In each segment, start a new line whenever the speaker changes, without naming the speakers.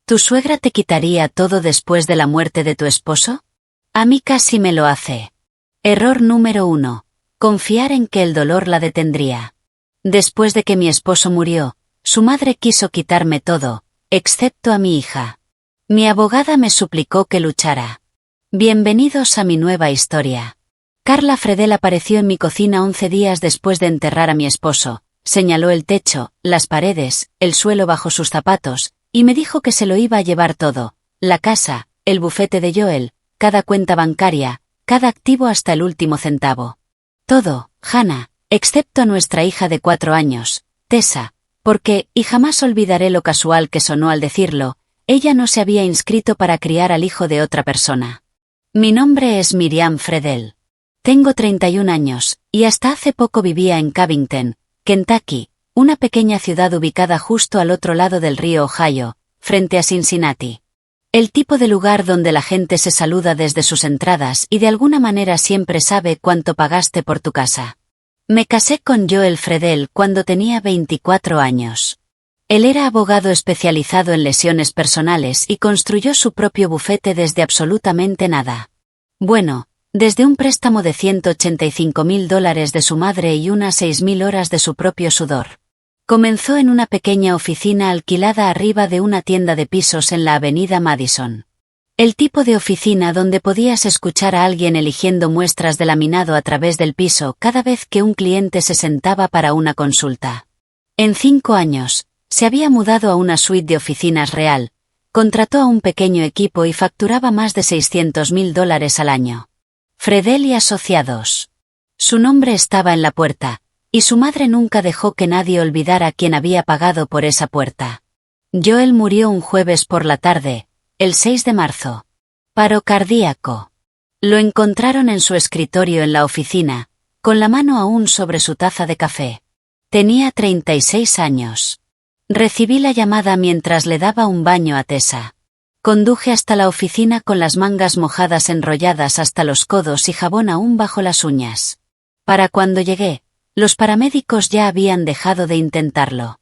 ¿Tu suegra te quitaría todo después de la muerte de tu esposo? A mí casi me lo hace. Error número 1. Confiar en que el dolor la detendría. Después de que mi esposo murió, su madre quiso quitarme todo, excepto a mi hija. Mi abogada me suplicó que luchara. Bienvenidos a mi nueva historia. Carla Fredel apareció en mi cocina 11 días después de enterrar a mi esposo, señaló el techo, las paredes, el suelo bajo sus zapatos, y me dijo que se lo iba a llevar todo, la casa, el bufete de Joel, cada cuenta bancaria, cada activo hasta el último centavo. Todo, Hannah, excepto a nuestra hija de 4 años, Tessa, porque, y jamás olvidaré lo casual que sonó al decirlo, ella no se había inscrito para criar al hijo de otra persona. Mi nombre es Miriam Fredel. Tengo 31 años, y hasta hace poco vivía en Covington, Kentucky, una pequeña ciudad ubicada justo al otro lado del río Ohio, frente a Cincinnati. El tipo de lugar donde la gente se saluda desde sus entradas y de alguna manera siempre sabe cuánto pagaste por tu casa. Me casé con Joel Fredel cuando tenía 24 años. Él era abogado especializado en lesiones personales y construyó su propio bufete desde absolutamente nada. Bueno, desde un préstamo de $185,000 de su madre y unas 6,000 horas de su propio sudor. Comenzó en una pequeña oficina alquilada arriba de una tienda de pisos en la avenida Madison. El tipo de oficina donde podías escuchar a alguien eligiendo muestras de laminado a través del piso cada vez que un cliente se sentaba para una consulta. En 5 años, se había mudado a una suite de oficinas real, contrató a un pequeño equipo y facturaba más de $600,000 al año. Fredel y Asociados. Su nombre estaba en la puerta, y su madre nunca dejó que nadie olvidara quién había pagado por esa puerta. Joel murió un jueves por la tarde, el 6 de marzo. Paro cardíaco. Lo encontraron en su escritorio en la oficina, con la mano aún sobre su taza de café. Tenía 36 años. Recibí la llamada mientras le daba un baño a Tessa. Conduje hasta la oficina con las mangas mojadas enrolladas hasta los codos y jabón aún bajo las uñas. Para cuando llegué, los paramédicos ya habían dejado de intentarlo.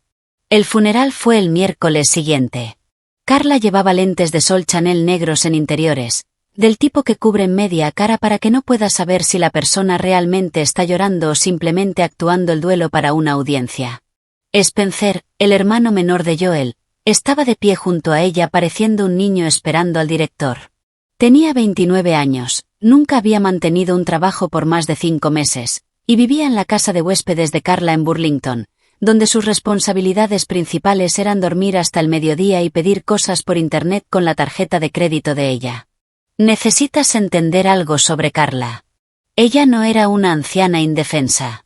El funeral fue el miércoles siguiente. Carla llevaba lentes de sol Chanel negros en interiores, del tipo que cubren media cara para que no puedas saber si la persona realmente está llorando o simplemente actuando el duelo para una audiencia. Spencer, el hermano menor de Joel, estaba de pie junto a ella pareciendo un niño esperando al director. Tenía 29 años, nunca había mantenido un trabajo por más de 5 meses, y vivía en la casa de huéspedes de Carla en Burlington, donde sus responsabilidades principales eran dormir hasta el mediodía y pedir cosas por internet con la tarjeta de crédito de ella. Necesitas entender algo sobre Carla. Ella no era una anciana indefensa.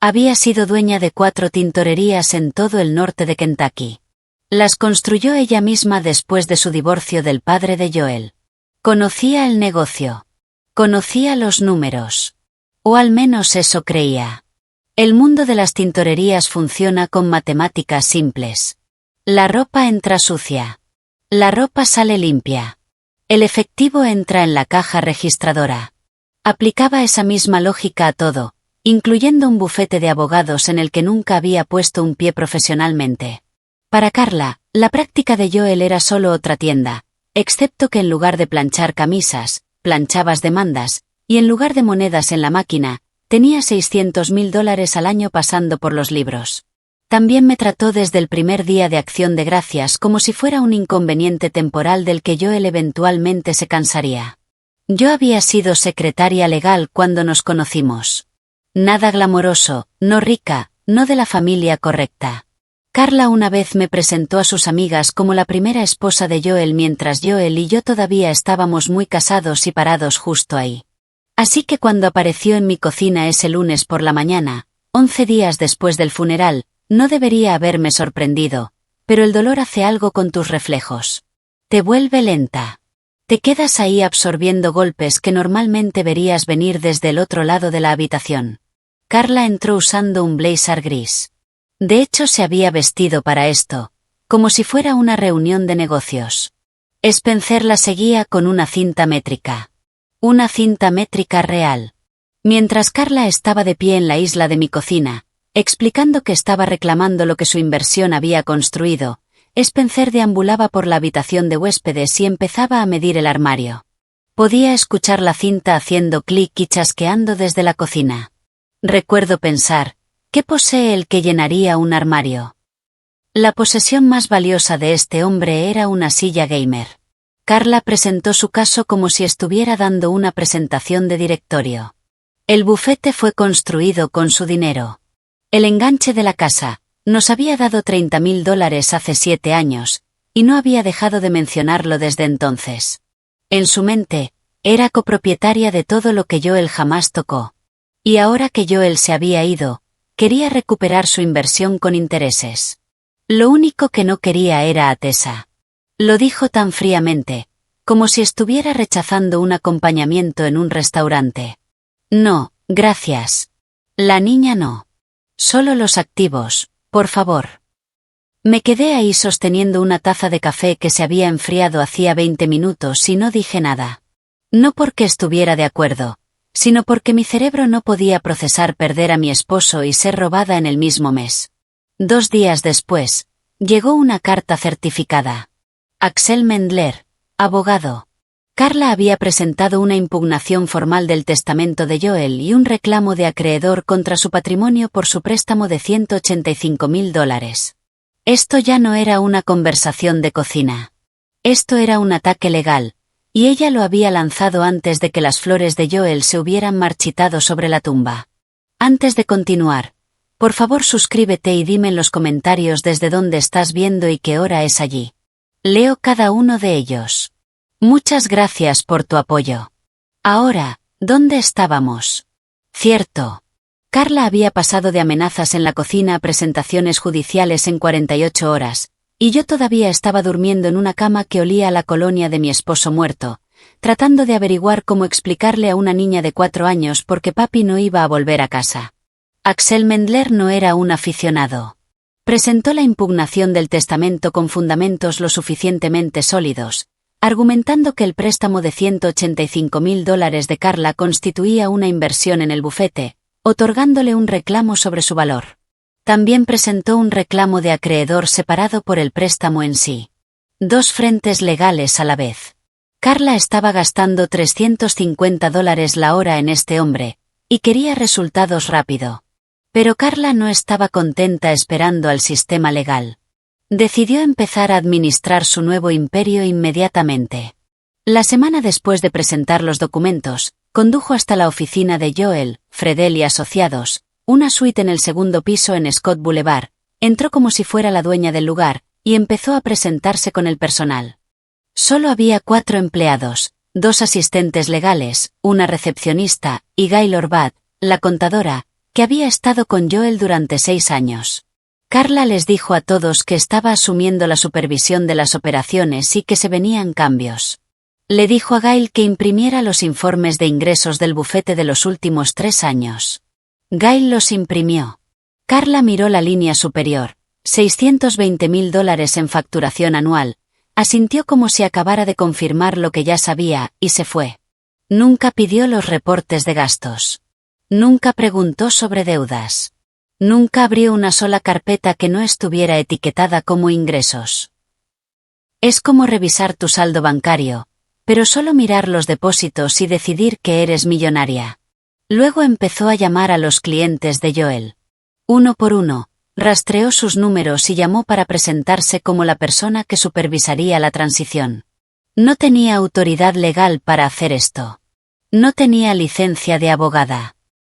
Había sido dueña de 4 tintorerías en todo el norte de Kentucky. Las construyó ella misma después de su divorcio del padre de Joel. Conocía el negocio. Conocía los números. O al menos eso creía. El mundo de las tintorerías funciona con matemáticas simples. La ropa entra sucia. La ropa sale limpia. El efectivo entra en la caja registradora. Aplicaba esa misma lógica a todo, incluyendo un bufete de abogados en el que nunca había puesto un pie profesionalmente. Para Carla, la práctica de Joel era solo otra tienda, excepto que en lugar de planchar camisas, planchabas demandas, y en lugar de monedas en la máquina, tenía $600,000 al año pasando por los libros. También me trató desde el primer día de Acción de Gracias como si fuera un inconveniente temporal del que Joel eventualmente se cansaría. Yo había sido secretaria legal cuando nos conocimos. Nada glamoroso, no rica, no de la familia correcta. Carla una vez me presentó a sus amigas como la primera esposa de Joel mientras Joel y yo todavía estábamos muy casados y parados justo ahí. Así que cuando apareció en mi cocina ese lunes por la mañana, 11 días después del funeral, no debería haberme sorprendido, pero el dolor hace algo con tus reflejos. Te vuelve lenta. Te quedas ahí absorbiendo golpes que normalmente verías venir desde el otro lado de la habitación. Carla entró usando un blazer gris. De hecho se había vestido para esto, como si fuera una reunión de negocios. Spencer la seguía con una cinta métrica. Una cinta métrica real. Mientras Carla estaba de pie en la isla de mi cocina, explicando que estaba reclamando lo que su inversión había construido, Spencer deambulaba por la habitación de huéspedes y empezaba a medir el armario. Podía escuchar la cinta haciendo clic y chasqueando desde la cocina. Recuerdo pensar, ¿qué posee el que llenaría un armario? La posesión más valiosa de este hombre era una silla gamer. Carla presentó su caso como si estuviera dando una presentación de directorio. El bufete fue construido con su dinero. El enganche de la casa nos había dado $30,000 hace 7 años, y no había dejado de mencionarlo desde entonces. En su mente, era copropietaria de todo lo que Joel jamás tocó. Y ahora que Joel se había ido, quería recuperar su inversión con intereses. Lo único que no quería era a Tessa. Lo dijo tan fríamente, como si estuviera rechazando un acompañamiento en un restaurante. No, gracias. La niña no. Solo los activos, por favor. Me quedé ahí sosteniendo una taza de café que se había enfriado hacía 20 minutos y no dije nada. No porque estuviera de acuerdo, sino porque mi cerebro no podía procesar perder a mi esposo y ser robada en el mismo mes. 2 días después, llegó una carta certificada. Axel Mendler, abogado. Carla había presentado una impugnación formal del testamento de Joel y un reclamo de acreedor contra su patrimonio por su préstamo de $185,000. Esto ya no era una conversación de cocina. Esto era un ataque legal, y ella lo había lanzado antes de que las flores de Joel se hubieran marchitado sobre la tumba. Antes de continuar, por favor suscríbete y dime en los comentarios desde dónde estás viendo y qué hora es allí. Leo cada uno de ellos. Muchas gracias por tu apoyo. Ahora, ¿dónde estábamos? Cierto. Carla había pasado de amenazas en la cocina a presentaciones judiciales en 48 horas, y yo todavía estaba durmiendo en una cama que olía a la colonia de mi esposo muerto, tratando de averiguar cómo explicarle a una niña de 4 años por qué papi no iba a volver a casa. Axel Mendler no era un aficionado. Presentó la impugnación del testamento con fundamentos lo suficientemente sólidos, argumentando que el préstamo de $185,000 de Carla constituía una inversión en el bufete, otorgándole un reclamo sobre su valor. También presentó un reclamo de acreedor separado por el préstamo en sí. 2 frentes legales a la vez. Carla estaba gastando $350 la hora en este hombre, y quería resultados rápido. Pero Carla no estaba contenta esperando al sistema legal. Decidió empezar a administrar su nuevo imperio inmediatamente. La semana después de presentar los documentos, condujo hasta la oficina de Joel, Fredel y Asociados, una suite en el 2º piso en Scott Boulevard, entró como si fuera la dueña del lugar, y empezó a presentarse con el personal. Solo había 4 empleados, 2 asistentes legales, una recepcionista, y Gail Bad, la contadora, que había estado con Joel durante 6 años. Carla les dijo a todos que estaba asumiendo la supervisión de las operaciones y que se venían cambios. Le dijo a Gail que imprimiera los informes de ingresos del bufete de los últimos 3 años. Gail los imprimió. Carla miró la línea superior, $620,000 en facturación anual, asintió como si acabara de confirmar lo que ya sabía, y se fue. Nunca pidió los reportes de gastos. Nunca preguntó sobre deudas. Nunca abrió una sola carpeta que no estuviera etiquetada como ingresos. Es como revisar tu saldo bancario, pero solo mirar los depósitos y decidir que eres millonaria. Luego empezó a llamar a los clientes de Joel. Uno por uno, rastreó sus números y llamó para presentarse como la persona que supervisaría la transición. No tenía autoridad legal para hacer esto. No tenía licencia de abogada.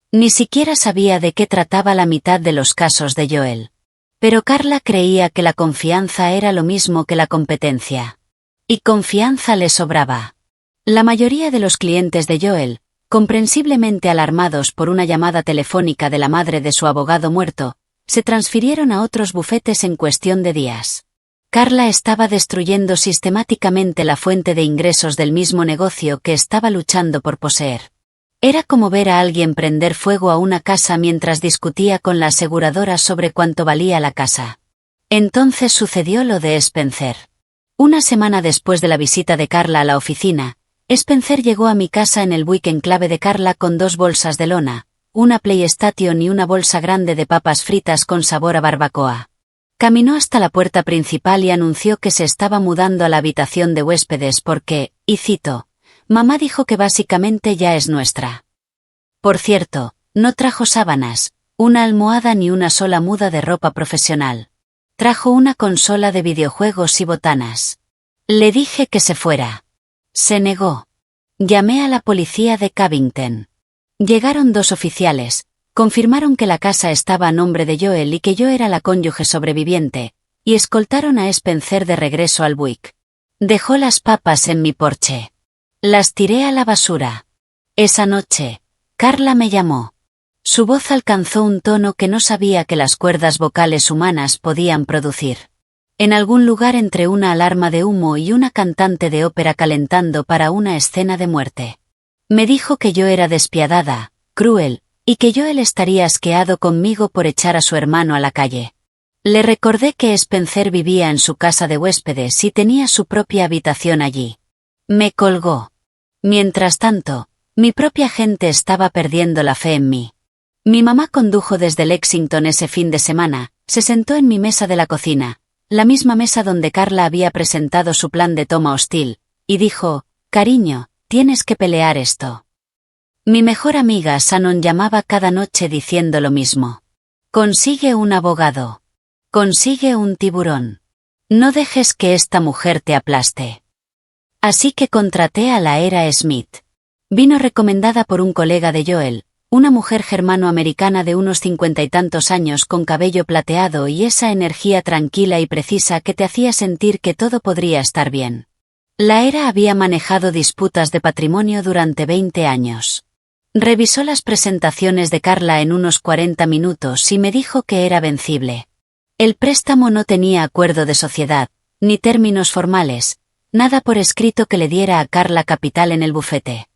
Ni siquiera sabía de qué trataba la mitad de los casos de Joel. Pero Carla creía que la confianza era lo mismo que la competencia. Y confianza le sobraba. La mayoría de los clientes de Joel, comprensiblemente alarmados por una llamada telefónica de la madre de su abogado muerto, se transfirieron a otros bufetes en cuestión de días. Carla estaba destruyendo sistemáticamente la fuente de ingresos del mismo negocio que estaba luchando por poseer. Era como ver a alguien prender fuego a una casa mientras discutía con la aseguradora sobre cuánto valía la casa. Entonces sucedió lo de Spencer. Una semana después de la visita de Carla a la oficina, Spencer llegó a mi casa en el buick en clave de Carla con 2 bolsas de lona, una PlayStation y una bolsa grande de papas fritas con sabor a barbacoa. Caminó hasta la puerta principal y anunció que se estaba mudando a la habitación de huéspedes porque, y cito, «Mamá dijo que básicamente ya es nuestra». Por cierto, no trajo sábanas, una almohada ni una sola muda de ropa profesional. Trajo una consola de videojuegos y botanas. Le dije que se fuera. Se negó. Llamé a la policía de Covington. Llegaron 2 oficiales, confirmaron que la casa estaba a nombre de Joel y que yo era la cónyuge sobreviviente, y escoltaron a Spencer de regreso al Buick. Dejó las papas en mi porche. Las tiré a la basura. Esa noche, Carla me llamó. Su voz alcanzó un tono que no sabía que las cuerdas vocales humanas podían producir. En algún lugar entre una alarma de humo y una cantante de ópera calentando para una escena de muerte. Me dijo que yo era despiadada, cruel, y que Joel estaría asqueado conmigo por echar a su hermano a la calle. Le recordé que Spencer vivía en su casa de huéspedes y tenía su propia habitación allí. Me colgó. Mientras tanto, mi propia gente estaba perdiendo la fe en mí. Mi mamá condujo desde Lexington ese fin de semana, se sentó en mi mesa de la cocina, la misma mesa donde Carla había presentado su plan de toma hostil, y dijo, «Cariño, tienes que pelear esto». Mi mejor amiga Shannon llamaba cada noche diciendo lo mismo. «Consigue un abogado. Consigue un tiburón. No dejes que esta mujer te aplaste». Así que contraté a la Era Smith. Vino recomendada por un colega de Joel, una mujer germano-americana de unos 50 y tantos años con cabello plateado y esa energía tranquila y precisa que te hacía sentir que todo podría estar bien. La Era había manejado disputas de patrimonio durante 20 años. Revisó las presentaciones de Carla en unos 40 minutos y me dijo que era vencible. El préstamo no tenía acuerdo de sociedad, ni términos formales, nada por escrito que le diera a Carla capital en el bufete.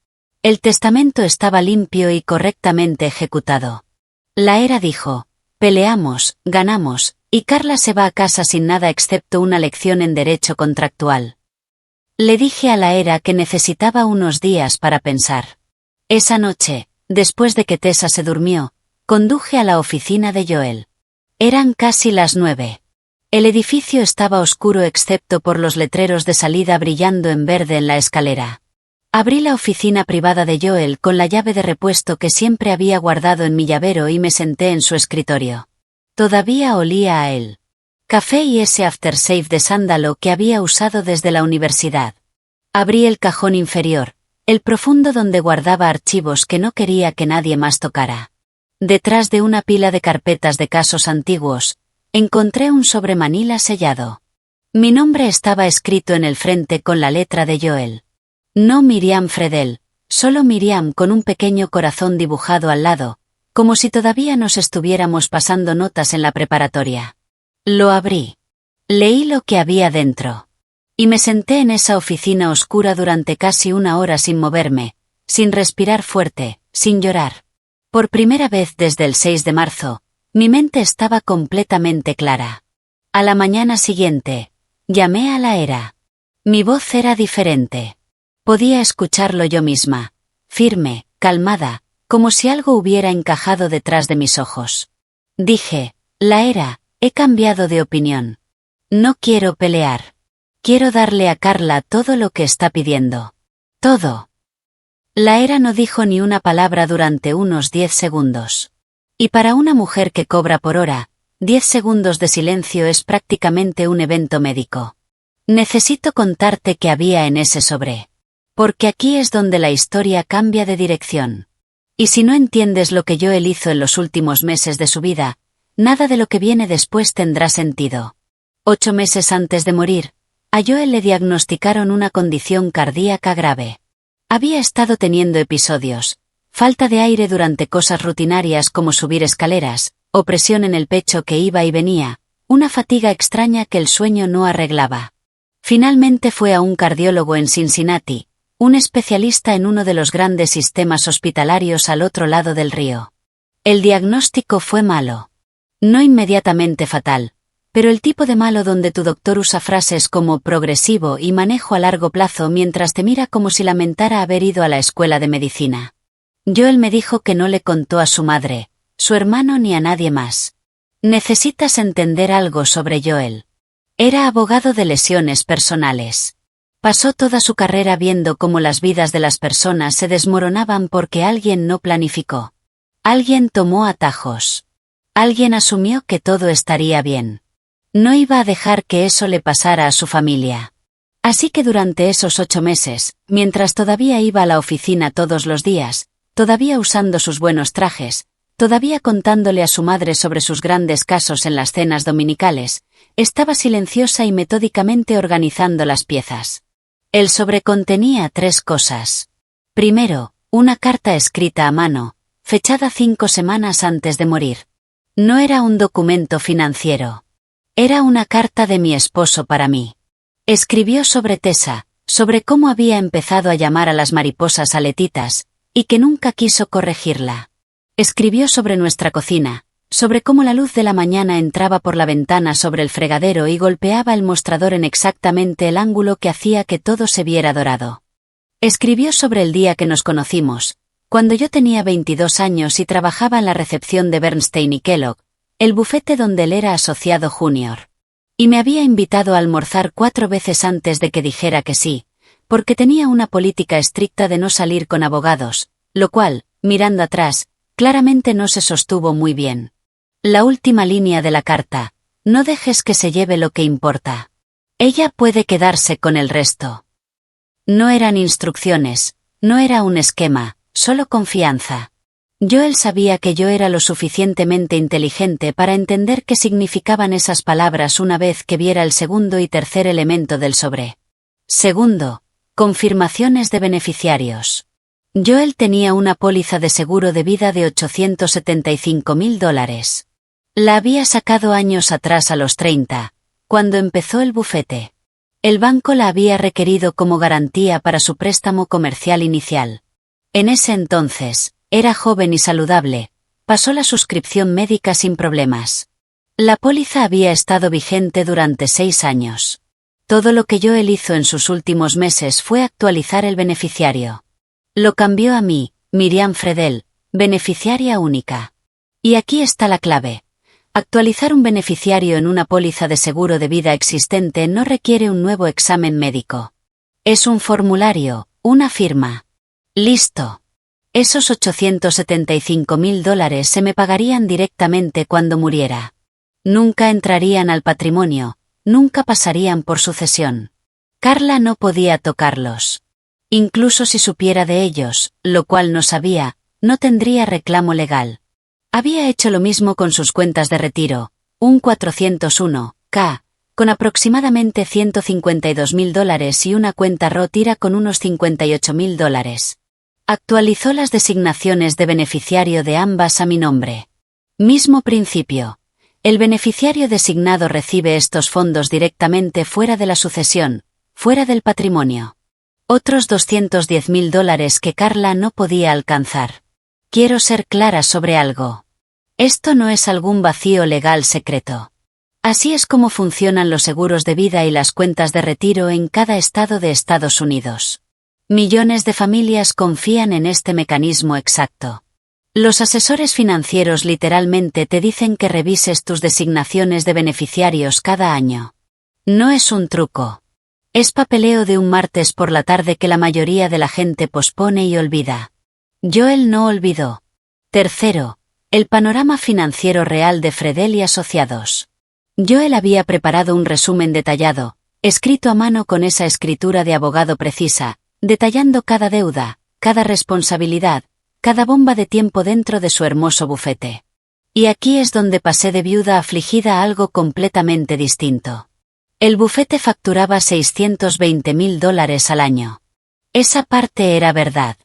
El testamento estaba limpio y correctamente ejecutado. La Era dijo, «Peleamos, ganamos, y Carla se va a casa sin nada excepto una lección en derecho contractual». Le dije a la Era que necesitaba unos días para pensar. Esa noche, después de que Tessa se durmió, conduje a la oficina de Joel. Eran casi las 9. El edificio estaba oscuro excepto por los letreros de salida brillando en verde en la escalera. Abrí la oficina privada de Joel con la llave de repuesto que siempre había guardado en mi llavero y me senté en su escritorio. Todavía olía a él. Café y ese aftershave de sándalo que había usado desde la universidad. Abrí el cajón inferior, el profundo donde guardaba archivos que no quería que nadie más tocara. Detrás de una pila de carpetas de casos antiguos, encontré un sobremanila sellado. Mi nombre estaba escrito en el frente con la letra de Joel. No Miriam Fredel, solo Miriam con un pequeño corazón dibujado al lado, como si todavía nos estuviéramos pasando notas en la preparatoria. Lo abrí. Leí lo que había dentro. Y me senté en esa oficina oscura durante casi 1 hora sin moverme, sin respirar fuerte, sin llorar. Por primera vez desde el 6 de marzo, mi mente estaba completamente clara. A la mañana siguiente, llamé a la Era. Mi voz era diferente. Podía escucharlo yo misma, firme, calmada, como si algo hubiera encajado detrás de mis ojos. Dije, la Era, he cambiado de opinión. No quiero pelear. Quiero darle a Carla todo lo que está pidiendo. Todo. La Era no dijo ni una palabra durante unos 10 segundos. Y para una mujer que cobra por hora, 10 segundos de silencio es prácticamente un evento médico. Necesito contarte qué había en ese sobre. Porque aquí es donde la historia cambia de dirección. Y si no entiendes lo que Joel hizo en los últimos meses de su vida, nada de lo que viene después tendrá sentido. 8 meses antes de morir, a Joel le diagnosticaron una condición cardíaca grave. Había estado teniendo episodios, falta de aire durante cosas rutinarias como subir escaleras, opresión en el pecho que iba y venía, una fatiga extraña que el sueño no arreglaba. Finalmente fue a un cardiólogo en Cincinnati, un especialista en uno de los grandes sistemas hospitalarios al otro lado del río. El diagnóstico fue malo. No inmediatamente fatal, pero el tipo de malo donde tu doctor usa frases como progresivo y manejo a largo plazo mientras te mira como si lamentara haber ido a la escuela de medicina. Joel me dijo que no le contó a su madre, su hermano ni a nadie más. Necesitas entender algo sobre Joel. Era abogado de lesiones personales. Pasó toda su carrera viendo cómo las vidas de las personas se desmoronaban porque alguien no planificó. Alguien tomó atajos. Alguien asumió que todo estaría bien. No iba a dejar que eso le pasara a su familia. Así que durante esos 8 meses, mientras todavía iba a la oficina todos los días, todavía usando sus buenos trajes, todavía contándole a su madre sobre sus grandes casos en las cenas dominicales, estaba silenciosa y metódicamente organizando las piezas. El sobre contenía 3 cosas. Primero, una carta escrita a mano, fechada 5 semanas antes de morir. No era un documento financiero. Era una carta de mi esposo para mí. Escribió sobre Tessa, sobre cómo había empezado a llamar a las mariposas aletitas, y que nunca quiso corregirla. Escribió sobre nuestra cocina, sobre cómo la luz de la mañana entraba por la ventana sobre el fregadero y golpeaba el mostrador en exactamente el ángulo que hacía que todo se viera dorado. Escribió sobre el día que nos conocimos, cuando yo tenía 22 años y trabajaba en la recepción de Bernstein y Kellogg, el bufete donde él era asociado junior. Y me había invitado a almorzar 4 veces antes de que dijera que sí, porque tenía una política estricta de no salir con abogados, lo cual, mirando atrás, claramente no se sostuvo muy bien. La última línea de la carta: no dejes que se lleve lo que importa. Ella puede quedarse con el resto. No eran instrucciones, no era un esquema, solo confianza. Joel sabía que yo era lo suficientemente inteligente para entender qué significaban esas palabras una vez que viera el segundo y tercer elemento del sobre. Segundo, confirmaciones de beneficiarios. Joel tenía una póliza de seguro de vida de $875,000. La había sacado años atrás a los 30, cuando empezó el bufete. El banco la había requerido como garantía para su préstamo comercial inicial. En ese entonces, era joven y saludable, pasó la suscripción médica sin problemas. La póliza había estado vigente durante 6 años. Todo lo que Joel hizo en sus últimos meses fue actualizar el beneficiario. Lo cambió a mí, Miriam Fredel, beneficiaria única. Y aquí está la clave. Actualizar un beneficiario en una póliza de seguro de vida existente no requiere un nuevo examen médico. Es un formulario, una firma. Listo. Esos $875,000 se me pagarían directamente cuando muriera. Nunca entrarían al patrimonio, nunca pasarían por sucesión. Carla no podía tocarlos. Incluso si supiera de ellos, lo cual no sabía, no tendría reclamo legal. Había hecho lo mismo con sus cuentas de retiro, un 401k, con aproximadamente $152,000 y una cuenta Roth con unos $58,000. Actualizó las designaciones de beneficiario de ambas a mi nombre. Mismo principio. El beneficiario designado recibe estos fondos directamente fuera de la sucesión, fuera del patrimonio. Otros $210,000 que Carla no podía alcanzar. Quiero ser clara sobre algo. Esto no es algún vacío legal secreto. Así es como funcionan los seguros de vida y las cuentas de retiro en cada estado de Estados Unidos. Millones de familias confían en este mecanismo exacto. Los asesores financieros literalmente te dicen que revises tus designaciones de beneficiarios cada año. No es un truco. Es papeleo de un martes por la tarde que la mayoría de la gente pospone y olvida. Joel no olvidó. Tercero, el panorama financiero real de Fredel y Asociados. Joel había preparado un resumen detallado, escrito a mano con esa escritura de abogado precisa, detallando cada deuda, cada responsabilidad, cada bomba de tiempo dentro de su hermoso bufete. Y aquí es donde pasé de viuda afligida a algo completamente distinto. El bufete facturaba $620,000 al año. Esa parte era verdad.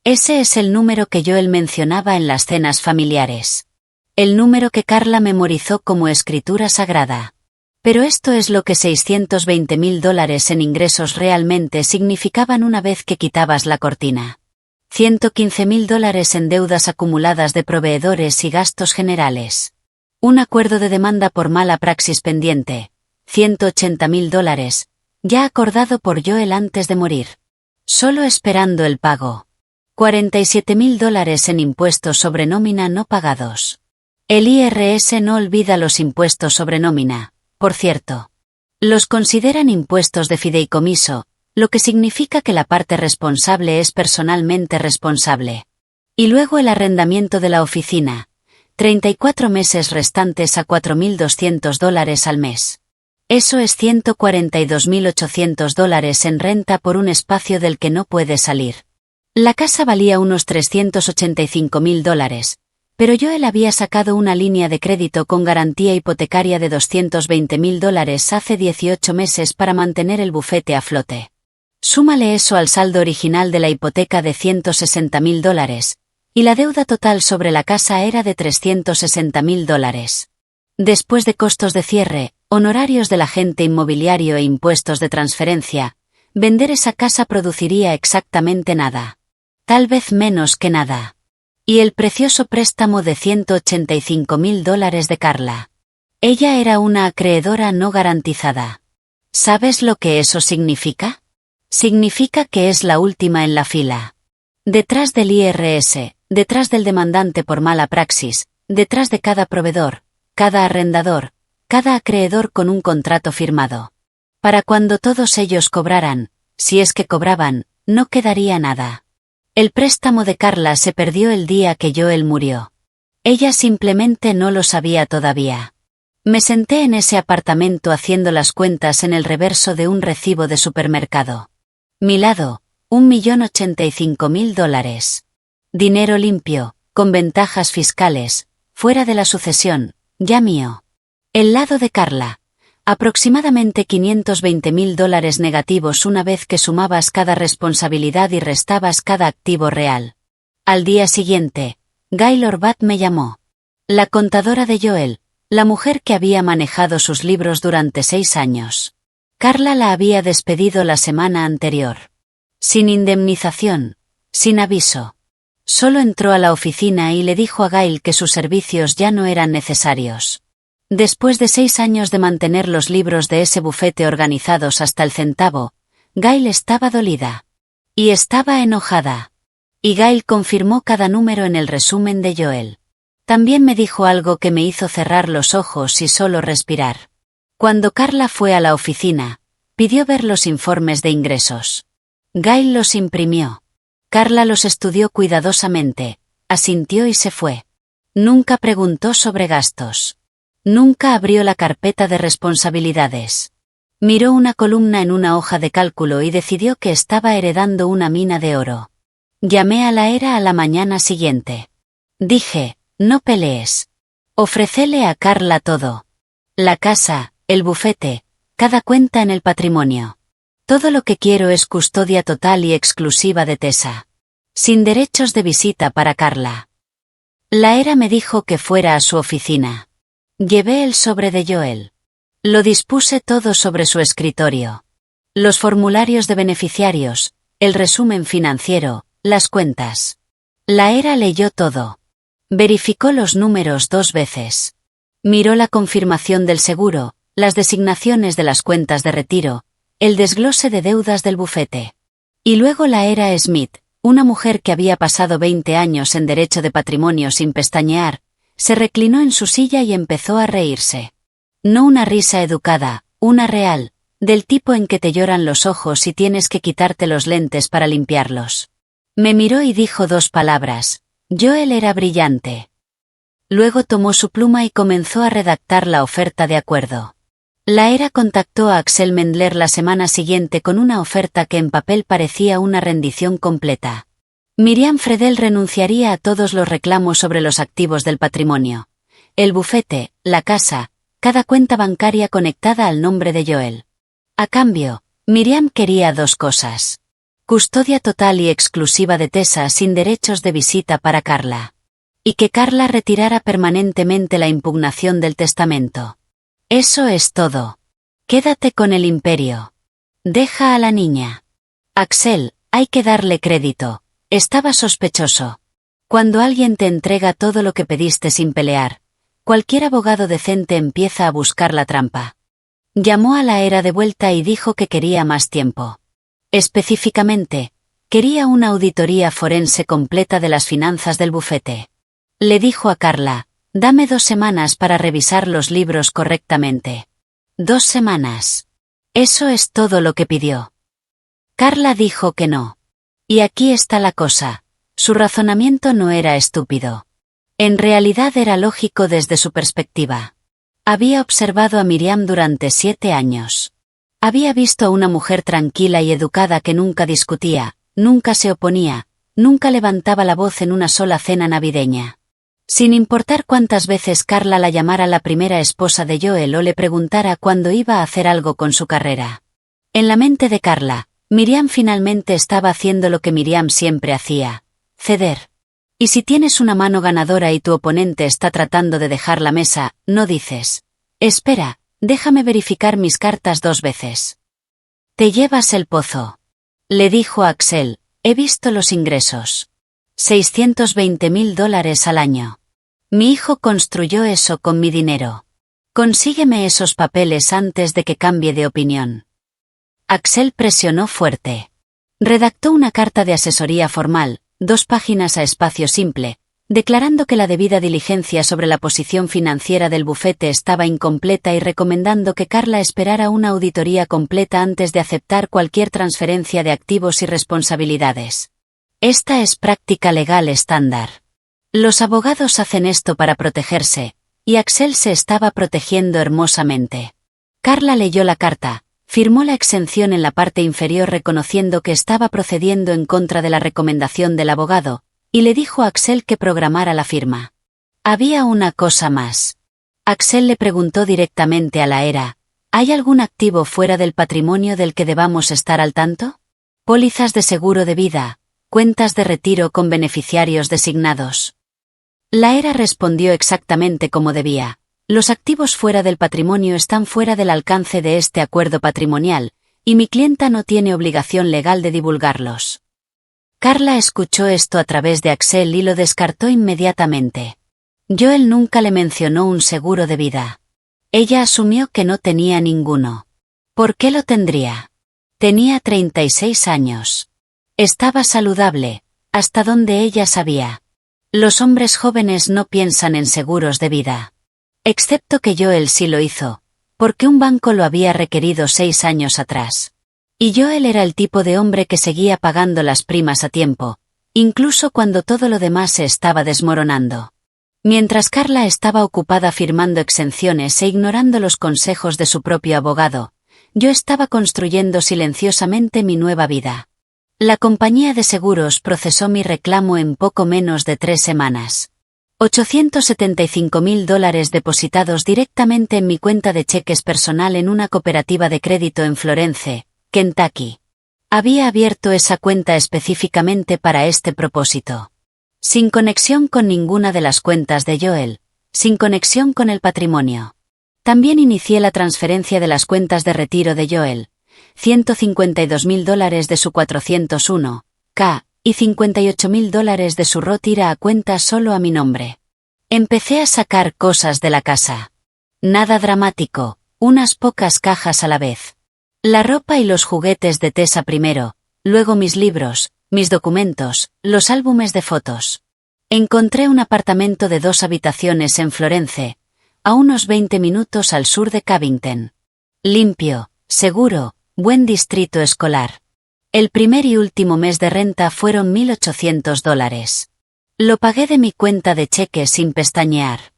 Ese es el número que Joel mencionaba en las cenas familiares. El número que Carla memorizó como escritura sagrada. Pero esto es lo que $620,000 en ingresos realmente significaban una vez que quitabas la cortina. $115,000 en deudas acumuladas de proveedores y gastos generales. Un acuerdo de demanda por mala praxis pendiente. $180,000, ya acordado por Joel antes de morir. Solo esperando el pago. $47,000 en impuestos sobre nómina no pagados. El IRS no olvida los impuestos sobre nómina, por cierto. Los consideran impuestos de fideicomiso, lo que significa que la parte responsable es personalmente responsable. Y luego el arrendamiento de la oficina, 34 meses restantes a $4.200 al mes. Eso es $142.800 en renta por un espacio del que no puede salir. La casa valía unos $385.000, pero Joel había sacado una línea de crédito con garantía hipotecaria de $220.000 hace 18 meses para mantener el bufete a flote. Súmale eso al saldo original de la hipoteca de $160.000, y la deuda total sobre la casa era de $360.000. Después de costos de cierre, honorarios del agente inmobiliario e impuestos de transferencia, vender esa casa produciría exactamente nada. Tal vez menos que nada. Y el precioso préstamo de $185.000 de Carla. Ella era una acreedora no garantizada. ¿Sabes lo que eso significa? Significa que es la última en la fila. Detrás del IRS, detrás del demandante por mala praxis, detrás de cada proveedor, cada arrendador, cada acreedor con un contrato firmado. Para cuando todos ellos cobraran, si es que cobraban, no quedaría nada. El préstamo de Carla se perdió el día que Joel murió. Ella simplemente no lo sabía todavía. Me senté en ese apartamento haciendo las cuentas en el reverso de un recibo de supermercado. Mi lado, $1.085.000. Dinero limpio, con ventajas fiscales, fuera de la sucesión, ya mío. El lado de Carla. Aproximadamente $520.000 negativos una vez que sumabas cada responsabilidad y restabas cada activo real. Al día siguiente, Gail Bat me llamó. La contadora de Joel, la mujer que había manejado sus libros durante 6 años. Carla la había despedido la semana anterior. Sin indemnización, sin aviso. Solo entró a la oficina y le dijo a Gail que sus servicios ya no eran necesarios. Después de 6 años de mantener los libros de ese bufete organizados hasta el centavo, Gail estaba dolida. Y estaba enojada. Y Gail confirmó cada número en el resumen de Joel. También me dijo algo que me hizo cerrar los ojos y solo respirar. Cuando Carla fue a la oficina, pidió ver los informes de ingresos. Gail los imprimió. Carla los estudió cuidadosamente, asintió y se fue. Nunca preguntó sobre gastos. Nunca abrió la carpeta de responsabilidades. Miró una columna en una hoja de cálculo y decidió que estaba heredando una mina de oro. Llamé a la ERA a la mañana siguiente. Dije, no pelees. Ofrécele a Carla todo. La casa, el bufete, cada cuenta en el patrimonio. Todo lo que quiero es custodia total y exclusiva de Tessa. Sin derechos de visita para Carla. La ERA me dijo que fuera a su oficina. Llevé el sobre de Joel. Lo dispuse todo sobre su escritorio. Los formularios de beneficiarios, el resumen financiero, las cuentas. La ERA leyó todo. Verificó los números 2 veces. Miró la confirmación del seguro, las designaciones de las cuentas de retiro, el desglose de deudas del bufete. Y luego la ERA Smith, una mujer que había pasado 20 años en derecho de patrimonio sin pestañear, se reclinó en su silla y empezó a reírse. No una risa educada, una real, del tipo en que te lloran los ojos y tienes que quitarte los lentes para limpiarlos. Me miró y dijo 2 palabras. Joel era brillante. Luego tomó su pluma y comenzó a redactar la oferta de acuerdo. La ERA contactó a Axel Mendler la semana siguiente con una oferta que en papel parecía una rendición completa. Miriam Fredel renunciaría a todos los reclamos sobre los activos del patrimonio. El bufete, la casa, cada cuenta bancaria conectada al nombre de Joel. A cambio, Miriam quería 2 cosas. Custodia total y exclusiva de Tessa sin derechos de visita para Carla. Y que Carla retirara permanentemente la impugnación del testamento. Eso es todo. Quédate con el imperio. Deja a la niña. Axel, hay que darle crédito. Estaba sospechoso. Cuando alguien te entrega todo lo que pediste sin pelear, cualquier abogado decente empieza a buscar la trampa. Llamó a la ERA de vuelta y dijo que quería más tiempo. Específicamente, quería una auditoría forense completa de las finanzas del bufete. Le dijo a Carla, Dame 2 semanas para revisar los libros correctamente. 2 semanas. Eso es todo lo que pidió. Carla dijo que no. Y aquí está la cosa. Su razonamiento no era estúpido. En realidad era lógico desde su perspectiva. Había observado a Miriam durante 7 años. Había visto a una mujer tranquila y educada que nunca discutía, nunca se oponía, nunca levantaba la voz en una sola cena navideña. Sin importar cuántas veces Carla la llamara la primera esposa de Joel o le preguntara cuándo iba a hacer algo con su carrera. En la mente de Carla, Miriam finalmente estaba haciendo lo que Miriam siempre hacía: ceder. Y si tienes una mano ganadora y tu oponente está tratando de dejar la mesa, no dices: espera, déjame verificar mis cartas 2 veces. Te llevas el pozo. Le dijo a Axel: he visto los ingresos. $620.000 al año. Mi hijo construyó eso con mi dinero. Consígueme esos papeles antes de que cambie de opinión. Axel presionó fuerte. Redactó una carta de asesoría formal, 2 páginas a espacio simple, declarando que la debida diligencia sobre la posición financiera del bufete estaba incompleta y recomendando que Carla esperara una auditoría completa antes de aceptar cualquier transferencia de activos y responsabilidades. Esta es práctica legal estándar. Los abogados hacen esto para protegerse, y Axel se estaba protegiendo hermosamente. Carla leyó la carta, firmó la exención en la parte inferior reconociendo que estaba procediendo en contra de la recomendación del abogado, y le dijo a Axel que programara la firma. Había una cosa más. Axel le preguntó directamente a la ERA: ¿hay algún activo fuera del patrimonio del que debamos estar al tanto? Pólizas de seguro de vida, cuentas de retiro con beneficiarios designados. La ERA respondió exactamente como debía: los activos fuera del patrimonio están fuera del alcance de este acuerdo patrimonial, y mi clienta no tiene obligación legal de divulgarlos. Carla escuchó esto a través de Axel y lo descartó inmediatamente. Joel nunca le mencionó un seguro de vida. Ella asumió que no tenía ninguno. ¿Por qué lo tendría? Tenía 36 años. Estaba saludable, hasta donde ella sabía. Los hombres jóvenes no piensan en seguros de vida. Excepto que Joel sí lo hizo, porque un banco lo había requerido 6 años atrás. Y Joel era el tipo de hombre que seguía pagando las primas a tiempo, incluso cuando todo lo demás se estaba desmoronando. Mientras Carla estaba ocupada firmando exenciones e ignorando los consejos de su propio abogado, yo estaba construyendo silenciosamente mi nueva vida. La compañía de seguros procesó mi reclamo en poco menos de 3 semanas. $875.000 depositados directamente en mi cuenta de cheques personal en una cooperativa de crédito en Florence, Kentucky. Había abierto esa cuenta específicamente para este propósito. Sin conexión con ninguna de las cuentas de Joel, sin conexión con el patrimonio. También inicié la transferencia de las cuentas de retiro de Joel, $152.000 de su 401k, y $58.000 de su Roth IRA a cuenta solo a mi nombre. Empecé a sacar cosas de la casa. Nada dramático, unas pocas cajas a la vez. La ropa y los juguetes de Tessa primero, luego mis libros, mis documentos, los álbumes de fotos. Encontré un apartamento de 2 habitaciones en Florence, a unos 20 minutos al sur de Covington. Limpio, seguro, buen distrito escolar. El primer y último mes de renta fueron $1.800. Lo pagué de mi cuenta de cheques sin pestañear.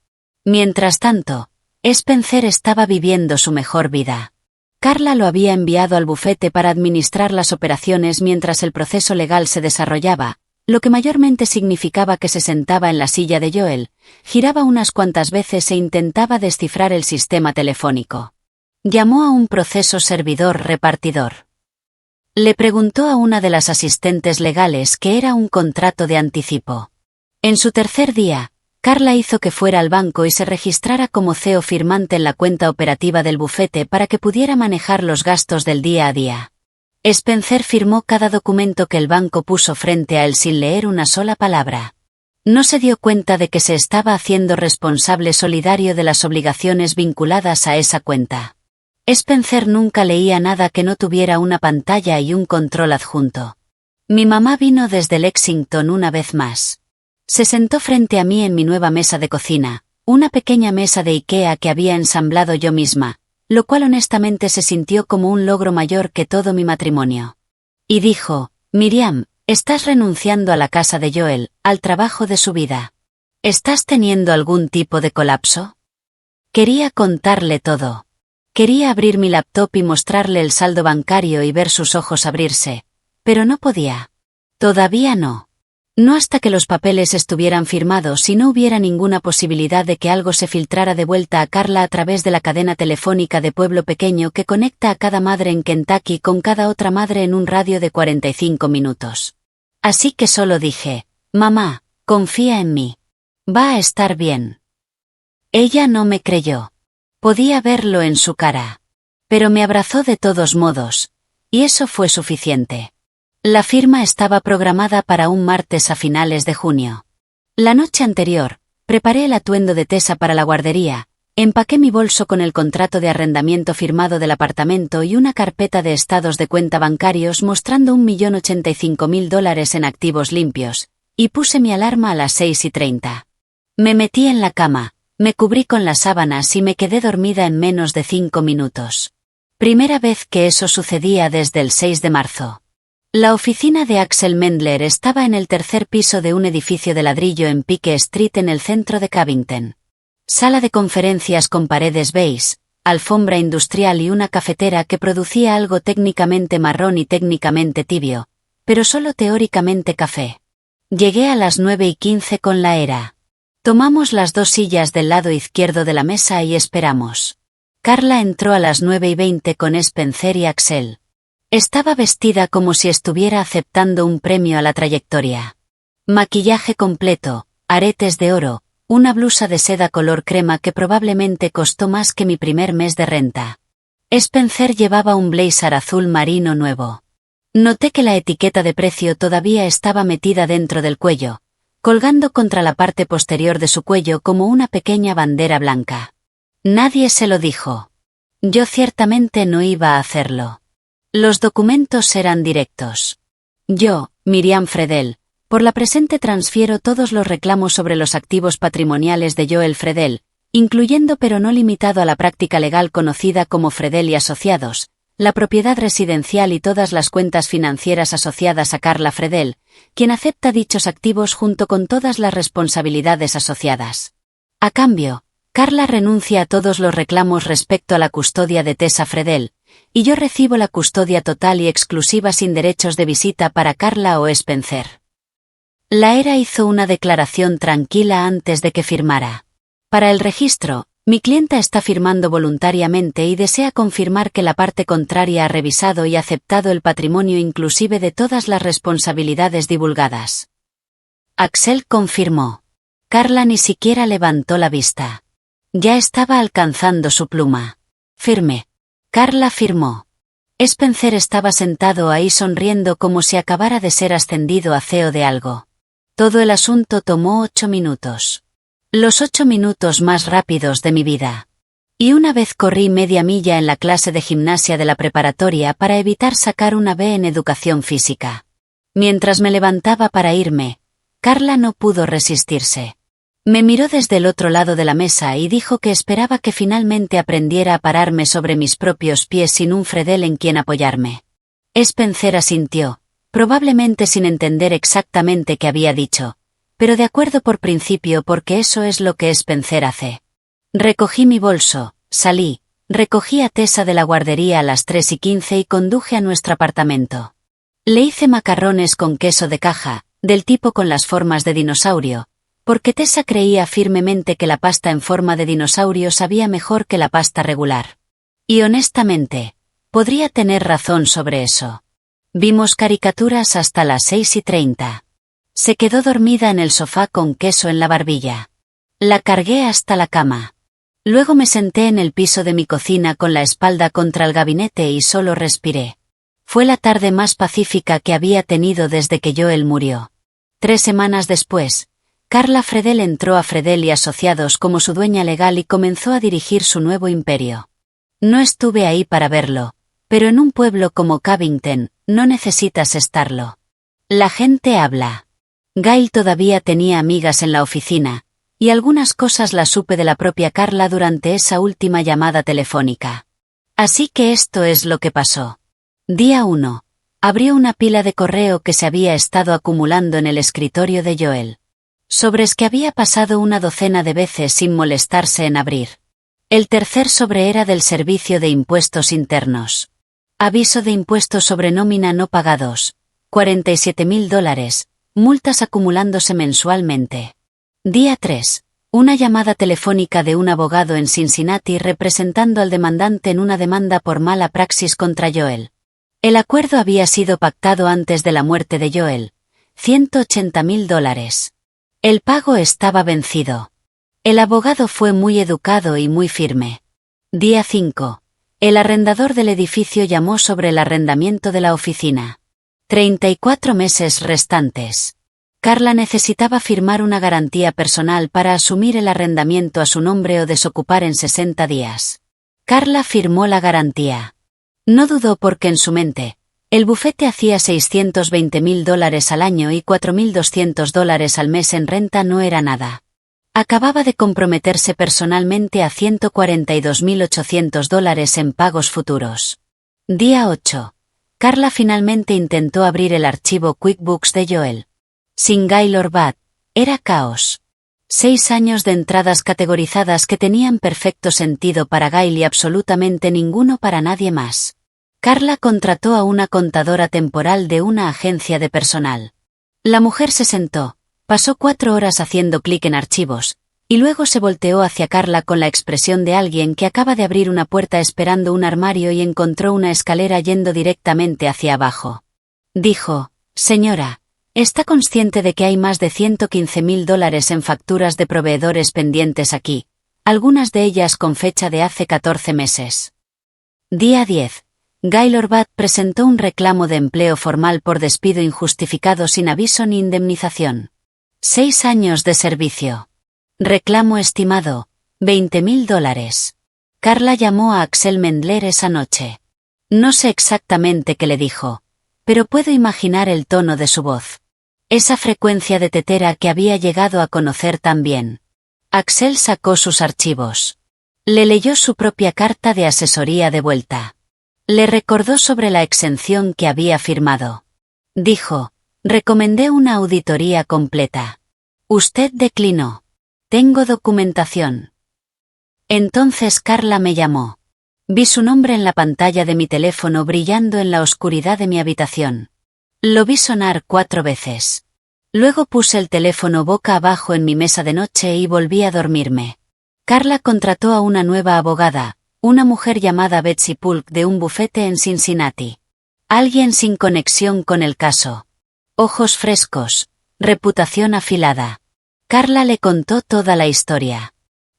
Mientras tanto, Spencer estaba viviendo su mejor vida. Carla lo había enviado al bufete para administrar las operaciones mientras el proceso legal se desarrollaba, lo que mayormente significaba que se sentaba en la silla de Joel, giraba unas cuantas veces e intentaba descifrar el sistema telefónico. Llamó a un proceso servidor-repartidor. Le preguntó a una de las asistentes legales qué era un contrato de anticipo. En su tercer día, Carla hizo que fuera al banco y se registrara como CEO firmante en la cuenta operativa del bufete para que pudiera manejar los gastos del día a día. Spencer firmó cada documento que el banco puso frente a él sin leer una sola palabra. No se dio cuenta de que se estaba haciendo responsable solidario de las obligaciones vinculadas a esa cuenta. Spencer nunca leía nada que no tuviera una pantalla y un control adjunto. Mi mamá vino desde Lexington una vez más. Se sentó frente a mí en mi nueva mesa de cocina, una pequeña mesa de IKEA que había ensamblado yo misma, lo cual honestamente se sintió como un logro mayor que todo mi matrimonio. Y dijo, Miriam, estás renunciando a la casa de Joel, al trabajo de su vida. ¿Estás teniendo algún tipo de colapso? Quería contarle todo. Quería abrir mi laptop y mostrarle el saldo bancario y ver sus ojos abrirse, pero no podía. Todavía no. No hasta que los papeles estuvieran firmados y no hubiera ninguna posibilidad de que algo se filtrara de vuelta a Carla a través de la cadena telefónica de pueblo pequeño que conecta a cada madre en Kentucky con cada otra madre en un radio de 45 minutos. Así que solo dije, mamá, confía en mí. Va a estar bien. Ella no me creyó. Podía verlo en su cara. Pero me abrazó de todos modos, y eso fue suficiente. La firma estaba programada para un martes a finales de junio. La noche anterior, preparé el atuendo de Tessa para la guardería, empaqué mi bolso con el contrato de arrendamiento firmado del apartamento y una carpeta de estados de cuenta bancarios mostrando $1.085.000 en activos limpios, y puse mi alarma a las 6:30. Me metí en la cama, me cubrí con las sábanas y me quedé dormida en menos de 5 minutos. Primera vez que eso sucedía desde el 6 de marzo. La oficina de Axel Mendler estaba en el tercer piso de un edificio de ladrillo en Pike Street en el centro de Covington. Sala de conferencias con paredes beige, alfombra industrial y una cafetera que producía algo técnicamente marrón y técnicamente tibio, pero solo teóricamente café. Llegué a las 9:15 con la era. Tomamos las 2 sillas del lado izquierdo de la mesa y esperamos. Carla entró a las 9:20 con Spencer y Axel. Estaba vestida como si estuviera aceptando un premio a la trayectoria. Maquillaje completo, aretes de oro, una blusa de seda color crema que probablemente costó más que mi primer mes de renta. Spencer llevaba un blazer azul marino nuevo. Noté que la etiqueta de precio todavía estaba metida dentro del cuello, colgando contra la parte posterior de su cuello como una pequeña bandera blanca. Nadie se lo dijo. Yo ciertamente no iba a hacerlo. Los documentos eran directos. Yo, Miriam Fredel, por la presente transfiero todos los reclamos sobre los activos patrimoniales de Joel Fredel, incluyendo pero no limitado a la práctica legal conocida como Fredel y Asociados, la propiedad residencial y todas las cuentas financieras asociadas a Carla Fredel, quien acepta dichos activos junto con todas las responsabilidades asociadas. A cambio, Carla renuncia a todos los reclamos respecto a la custodia de Tessa Fredel, y yo recibo la custodia total y exclusiva sin derechos de visita para Carla o Spencer. La era hizo una declaración tranquila antes de que firmara. Para el registro, mi clienta está firmando voluntariamente y desea confirmar que la parte contraria ha revisado y aceptado el patrimonio inclusive de todas las responsabilidades divulgadas. Axel confirmó. Carla ni siquiera levantó la vista. Ya estaba alcanzando su pluma. Firme. Carla firmó. Spencer estaba sentado ahí sonriendo como si acabara de ser ascendido a CEO de algo. Todo el asunto tomó 8 minutos. Los 8 minutos más rápidos de mi vida. Y una vez corrí media milla en la clase de gimnasia de la preparatoria para evitar sacar una B en educación física. Mientras me levantaba para irme, Carla no pudo resistirse. Me miró desde el otro lado de la mesa y dijo que esperaba que finalmente aprendiera a pararme sobre mis propios pies sin un Fredel en quien apoyarme. Spencer asintió, probablemente sin entender exactamente qué había dicho, pero de acuerdo por principio porque eso es lo que Spencer hace. Recogí mi bolso, salí, recogí a Tessa de la guardería a las 3:15 y conduje a nuestro apartamento. Le hice macarrones con queso de caja, del tipo con las formas de dinosaurio, porque Tessa creía firmemente que la pasta en forma de dinosaurio sabía mejor que la pasta regular. Y honestamente, podría tener razón sobre eso. Vimos caricaturas hasta las 6:30. Se quedó dormida en el sofá con queso en la barbilla. La cargué hasta la cama. Luego me senté en el piso de mi cocina con la espalda contra el gabinete y solo respiré. Fue la tarde más pacífica que había tenido desde que Joel murió. 3 semanas después, Carla Fredel entró a Fredel y Asociados como su dueña legal y comenzó a dirigir su nuevo imperio. No estuve ahí para verlo, pero en un pueblo como Covington, no necesitas estarlo. La gente habla. Gail todavía tenía amigas en la oficina, Y algunas cosas las supe de la propia Carla durante esa última llamada telefónica. Así que esto es lo que pasó. Día 1. Abrió una pila de correo que se había estado acumulando en el escritorio de Joel. Sobres que había pasado una docena de veces sin molestarse en abrir. El tercer sobre era del Servicio de Impuestos Internos. Aviso de impuestos sobre nómina no pagados. $47.000. Multas acumulándose mensualmente. Día 3. Una llamada telefónica de un abogado en Cincinnati representando al demandante en una demanda por mala praxis contra Joel. El acuerdo había sido pactado antes de la muerte de Joel. $180.000. El pago estaba vencido. El abogado fue muy educado y muy firme. Día 5. El arrendador del edificio llamó sobre el arrendamiento de la oficina. 34 meses restantes. Carla necesitaba firmar una garantía personal para asumir el arrendamiento a su nombre o desocupar en 60 días. Carla firmó la garantía. No dudó porque en su mente, el bufete hacía $620.000 al año y $4.200 al mes en renta no era nada. Acababa de comprometerse personalmente a $142.800 en pagos futuros. Día 8. Carla finalmente intentó abrir el archivo QuickBooks de Joel. Sin Gaylord Bath, era caos. 6 años de entradas categorizadas que tenían perfecto sentido para Gail y absolutamente ninguno para nadie más. Carla contrató a una contadora temporal de una agencia de personal. La mujer se sentó, pasó 4 horas haciendo clic en archivos, y luego se volteó hacia Carla con la expresión de alguien que acaba de abrir una puerta esperando un armario y encontró una escalera yendo directamente hacia abajo. Dijo: «Señora, ¿está consciente de que hay más de $115.000 en facturas de proveedores pendientes aquí, algunas de ellas con fecha de hace 14 meses? Día 10. Gaylord Bath presentó un reclamo de empleo formal por despido injustificado sin aviso ni indemnización. 6 años de servicio. Reclamo estimado, $20.000. Carla llamó a Axel Mendler esa noche. No sé exactamente qué le dijo, pero puedo imaginar el tono de su voz. Esa frecuencia de tetera que había llegado a conocer tan bien. Axel sacó sus archivos. Le leyó su propia carta de asesoría de vuelta. Le recordó sobre la exención que había firmado. Dijo: «Recomendé una auditoría completa. Usted declinó. Tengo documentación». Entonces Carla me llamó. Vi su nombre en la pantalla de mi teléfono brillando en la oscuridad de mi habitación. Lo vi sonar 4 veces. Luego puse el teléfono boca abajo en mi mesa de noche y volví a dormirme. Carla contrató a una nueva abogada, una mujer llamada Betsy Pulk de un bufete en Cincinnati. Alguien sin conexión con el caso. Ojos frescos, reputación afilada. Carla le contó toda la historia.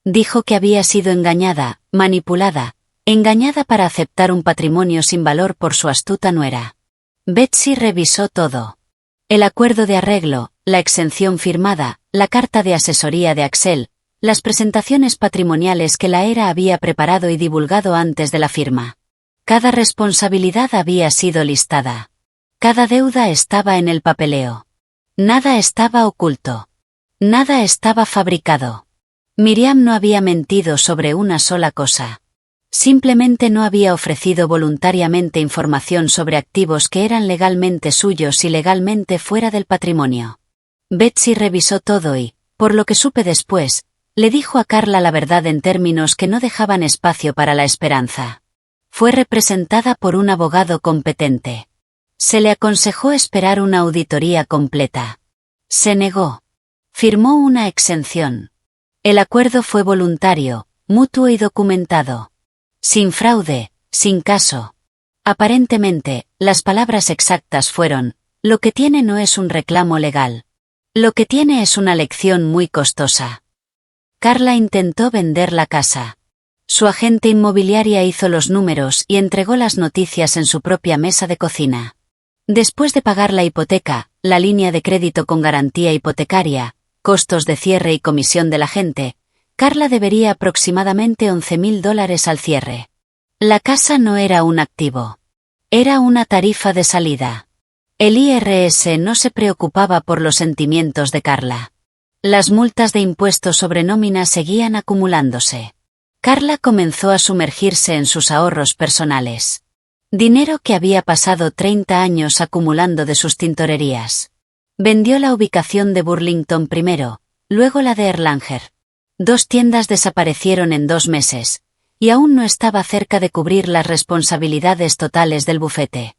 Dijo que había sido engañada, manipulada, engañada para aceptar un patrimonio sin valor por su astuta nuera. Betsy revisó todo. El acuerdo de arreglo, la exención firmada, la carta de asesoría de Axel, las presentaciones patrimoniales que la ERA había preparado y divulgado antes de la firma. Cada responsabilidad había sido listada. Cada deuda estaba en el papeleo. Nada estaba oculto. Nada estaba fabricado. Miriam no había mentido sobre una sola cosa. Simplemente no había ofrecido voluntariamente información sobre activos que eran legalmente suyos y legalmente fuera del patrimonio. Betsy revisó todo y, por lo que supe después, le dijo a Carla la verdad en términos que no dejaban espacio para la esperanza. Fue representada por un abogado competente. Se le aconsejó esperar una auditoría completa. Se negó. Firmó una exención. El acuerdo fue voluntario, mutuo y documentado. Sin fraude, sin caso. Aparentemente, las palabras exactas fueron: «Lo que tiene no es un reclamo legal. Lo que tiene es una lección muy costosa». Carla intentó vender la casa. Su agente inmobiliaria hizo los números y entregó las noticias en su propia mesa de cocina. Después de pagar la hipoteca, la línea de crédito con garantía hipotecaria, costos de cierre y comisión del agente, Carla debería aproximadamente $11.000 al cierre. La casa no era un activo. Era una tarifa de salida. El IRS no se preocupaba por los sentimientos de Carla. Las multas de impuestos sobre nómina seguían acumulándose. Carla comenzó a sumergirse en sus ahorros personales. Dinero que había pasado 30 años acumulando de sus tintorerías. Vendió la ubicación de Burlington primero, luego la de Erlanger. 2 tiendas desaparecieron en 2 meses, y aún no estaba cerca de cubrir las responsabilidades totales del bufete.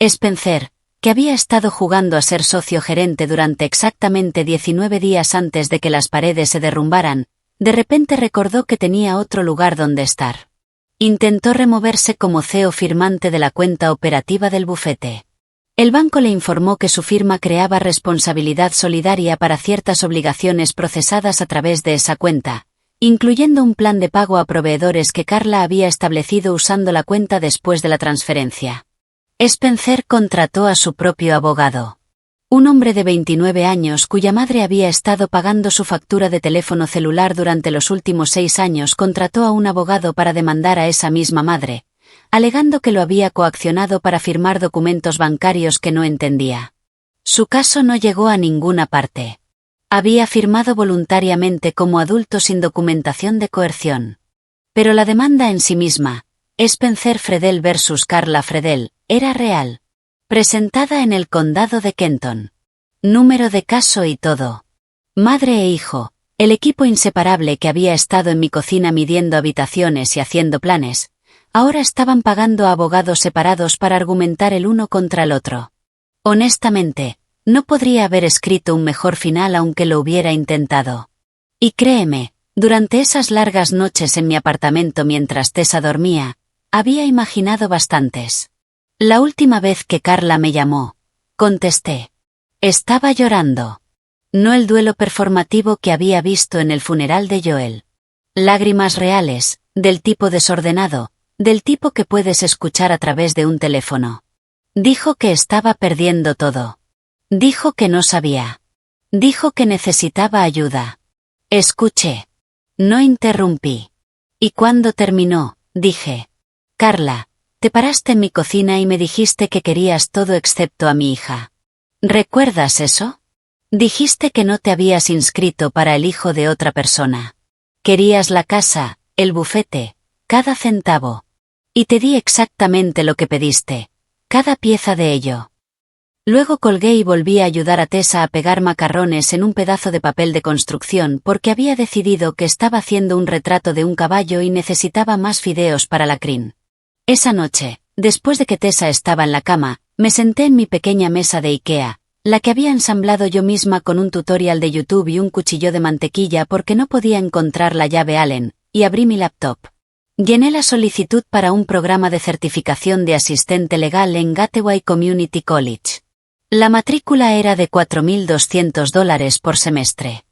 Spencer, que había estado jugando a ser socio gerente durante exactamente 19 días antes de que las paredes se derrumbaran, de repente recordó que tenía otro lugar donde estar. Intentó removerse como CEO firmante de la cuenta operativa del bufete. El banco le informó que su firma creaba responsabilidad solidaria para ciertas obligaciones procesadas a través de esa cuenta, incluyendo un plan de pago a proveedores que Carla había establecido usando la cuenta después de la transferencia. Spencer contrató a su propio abogado. Un hombre de 29 años cuya madre había estado pagando su factura de teléfono celular durante los últimos 6 años contrató a un abogado para demandar a esa misma madre, alegando que lo había coaccionado para firmar documentos bancarios que no entendía. Su caso no llegó a ninguna parte. Había firmado voluntariamente como adulto sin documentación de coerción. Pero la demanda en sí misma, Spencer Fredel versus Carla Fredel, era real. Presentada en el condado de Kenton. Número de caso y todo. Madre e hijo, el equipo inseparable que había estado en mi cocina midiendo habitaciones y haciendo planes, ahora estaban pagando a abogados separados para argumentar el uno contra el otro. Honestamente, no podría haber escrito un mejor final aunque lo hubiera intentado. Y créeme, durante esas largas noches en mi apartamento mientras Tessa dormía, había imaginado bastantes. La última vez que Carla me llamó, contesté. Estaba llorando. No el duelo performativo que había visto en el funeral de Joel. Lágrimas reales, del tipo desordenado, del tipo que puedes escuchar a través de un teléfono. Dijo que estaba perdiendo todo. Dijo que no sabía. Dijo que necesitaba ayuda. Escuché. No interrumpí. Y cuando terminó, dije. Carla, te paraste en mi cocina y me dijiste que querías todo excepto a mi hija. ¿Recuerdas eso? Dijiste que no te habías inscrito para el hijo de otra persona. Querías la casa, el bufete, cada centavo. Y te di exactamente lo que pediste, cada pieza de ello. Luego colgué y volví a ayudar a Tessa a pegar macarrones en un pedazo de papel de construcción porque había decidido que estaba haciendo un retrato de un caballo y necesitaba más fideos para la crin. Esa noche, después de que Tessa estaba en la cama, me senté en mi pequeña mesa de IKEA, la que había ensamblado yo misma con un tutorial de YouTube y un cuchillo de mantequilla porque no podía encontrar la llave Allen, y abrí mi laptop. Llené la solicitud para un programa de certificación de asistente legal en Gateway Community College. La matrícula era de $4,200 por semestre.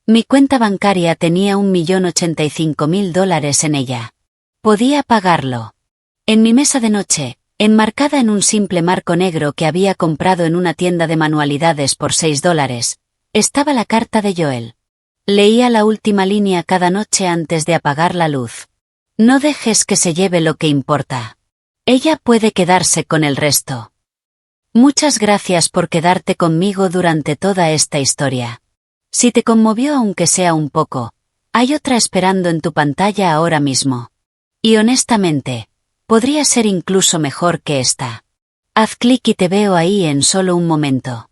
Mi cuenta bancaria tenía $1,085,000 en ella. Podía pagarlo. En mi mesa de noche, enmarcada en un simple marco negro que había comprado en una tienda de manualidades por $6, estaba la carta de Joel. Leía la última línea cada noche antes de apagar la luz. No dejes que se lleve lo que importa. Ella puede quedarse con el resto. Muchas gracias por quedarte conmigo durante toda esta historia. Si te conmovió aunque sea un poco, hay otra esperando en tu pantalla ahora mismo. Y honestamente, podría ser incluso mejor que esta. Haz clic y te veo ahí en solo un momento.